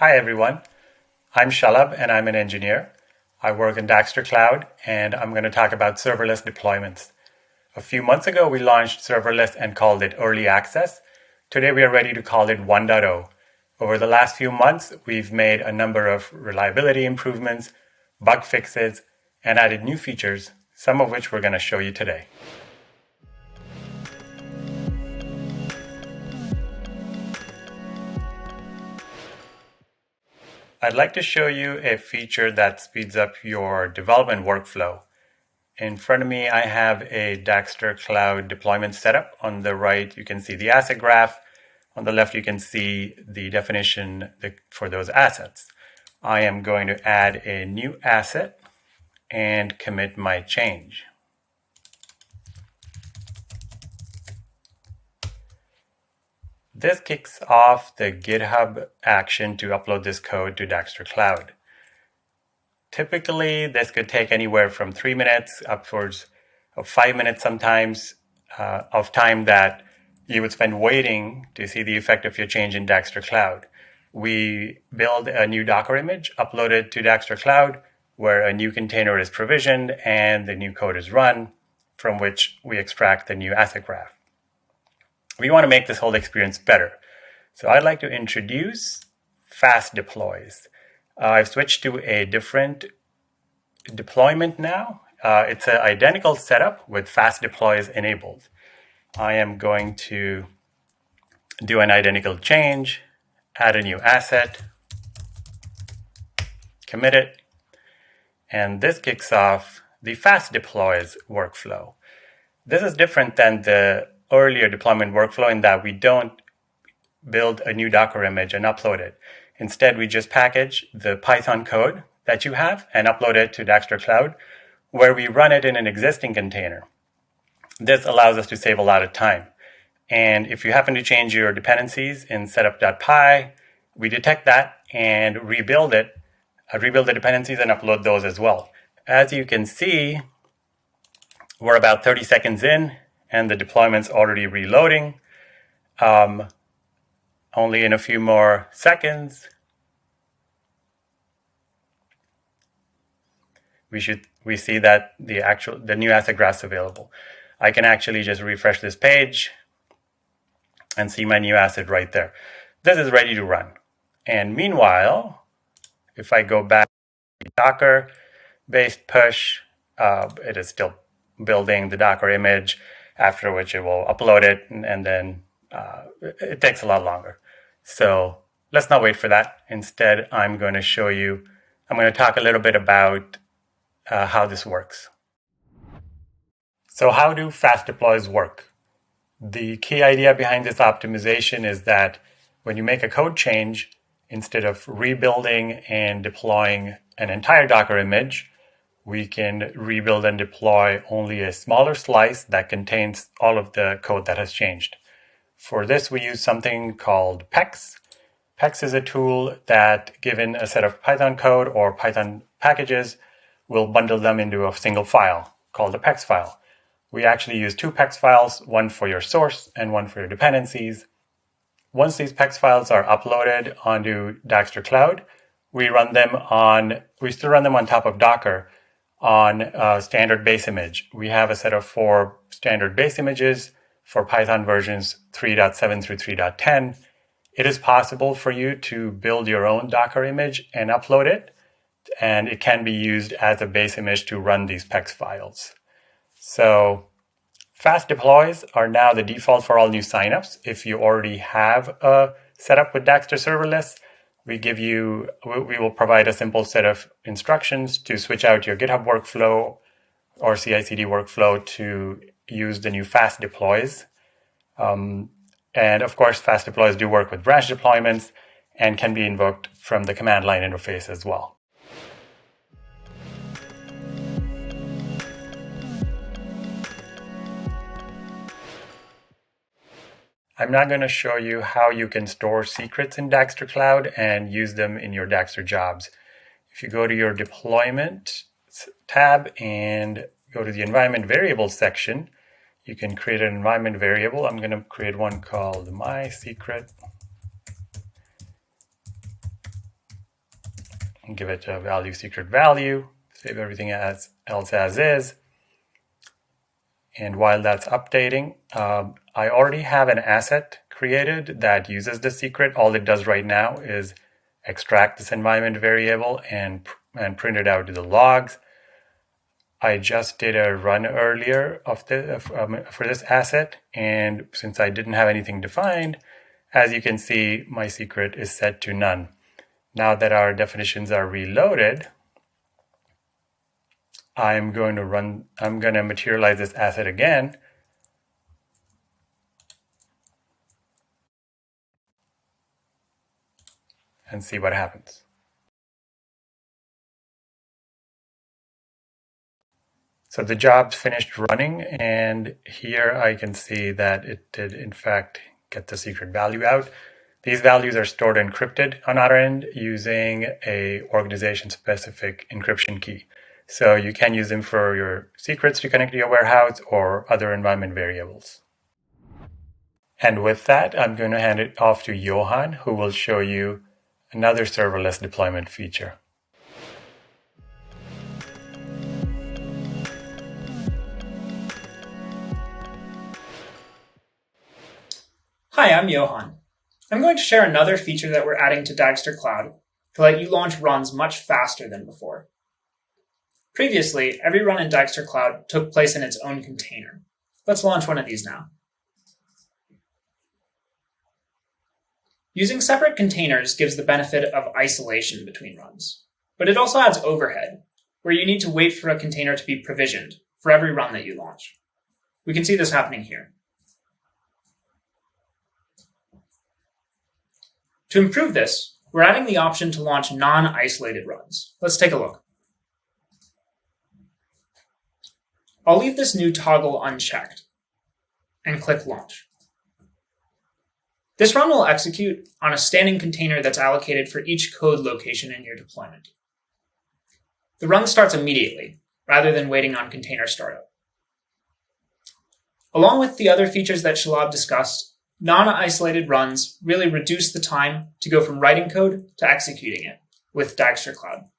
Hi everyone, I'm Shalabh and I'm an engineer. I work in Dagster Cloud and I'm going to talk about serverless deployments. A few months ago we launched serverless and called it early access. Today we are ready to call it 1.0. Over the last few months we've made a number of reliability improvements, bug fixes, and added new features, some of which we're going to show you today. I'd like to show you a feature that speeds up your development workflow. In front of me, I have a Dagster Cloud deployment setup. On the right, you can see the asset graph. On the left, you can see the definition for those assets. I am going to add a new asset and commit my change. This kicks off the GitHub action to upload this code to Dagster Cloud. Typically, this could take anywhere from 3 minutes upwards of 5 minutes sometimes of time that you would spend waiting to see the effect of your change in Dagster Cloud. We build a new Docker image, upload it to Dagster Cloud, where a new container is provisioned and the new code is run, from which we extract the new asset graph. We want to make this whole experience better. So I'd like to introduce fast deploys. I've switched to a different deployment now. It's an identical setup with fast deploys enabled. I am going to do an identical change, add a new asset, commit it, and this kicks off the fast deploys workflow. This is different than the earlier deployment workflow in that we don't build a new Docker image and upload it. Instead, we just package the Python code that you have and upload it to Dagster Cloud, where we run it in an existing container. This allows us to save a lot of time. And if you happen to change your dependencies in setup.py, we detect that and rebuild the dependencies and upload those as well. As you can see, we're about 30 seconds in, and the deployment's already reloading. Only in a few more seconds, we see that the new asset graph's available. I can actually just refresh this page and see my new asset right there. This is ready to run. And meanwhile, if I go back to Docker-based push, it is still building the Docker image, after which it will upload it, and then it takes a lot longer. So let's not wait for that. Instead, I'm going to talk a little bit about how this works. So how do fast deploys work? The key idea behind this optimization is that when you make a code change, instead of rebuilding and deploying an entire Docker image, we can rebuild and deploy only a smaller slice that contains all of the code that has changed. For this, we use something called PEX. PEX is a tool that, given a set of Python code or Python packages, will bundle them into a single file called a PEX file. We actually use 2 PEX files, one for your source and one for your dependencies. Once these PEX files are uploaded onto Dagster Cloud, we still run them on top of Docker on a standard base image. We have a set of 4 standard base images for Python versions 3.7 through 3.10. It is possible for you to build your own Docker image and upload it, and it can be used as a base image to run these PEX files. So fast deploys are now the default for all new signups. If you already have a setup with Dagster Serverless, we will provide a simple set of instructions to switch out your GitHub workflow or CI/CD workflow to use the new fast deploys. And of course, fast deploys do work with branch deployments and can be invoked from the command line interface as well. I'm now going to show you how you can store secrets in Dagster Cloud and use them in your Dagster jobs. If you go to your deployment tab and go to the environment variables section, you can create an environment variable. I'm going to create one called my secret. and give it a value secret value, save everything else as is. And while that's updating, I already have an asset created that uses the secret. All it does right now is extract this environment variable and print it out to the logs. I just did a run earlier for this asset, and since I didn't have anything defined, as you can see, my secret is set to none. Now that our definitions are reloaded, I'm going to materialize this asset again. And see what happens. So the job's finished running, and here I can see that it did in fact get the secret value out. These values are stored encrypted on our end using a organization-specific encryption key. So you can use them for your secrets to connect to your warehouse or other environment variables. And with that, I'm going to hand it off to Johann, who will show you another serverless deployment feature. Hi, I'm Johann. I'm going to share another feature that we're adding to Dagster Cloud to let you launch runs much faster than before. Previously, every run in Dagster Cloud took place in its own container. Let's launch one of these now. Using separate containers gives the benefit of isolation between runs, but it also adds overhead, where you need to wait for a container to be provisioned for every run that you launch. We can see this happening here. To improve this, we're adding the option to launch non-isolated runs. Let's take a look. I'll leave this new toggle unchecked and click Launch. This run will execute on a standing container that's allocated for each code location in your deployment. The run starts immediately, rather than waiting on container startup. Along with the other features that Shalabh discussed, non-isolated runs really reduce the time to go from writing code to executing it with Dagster Cloud.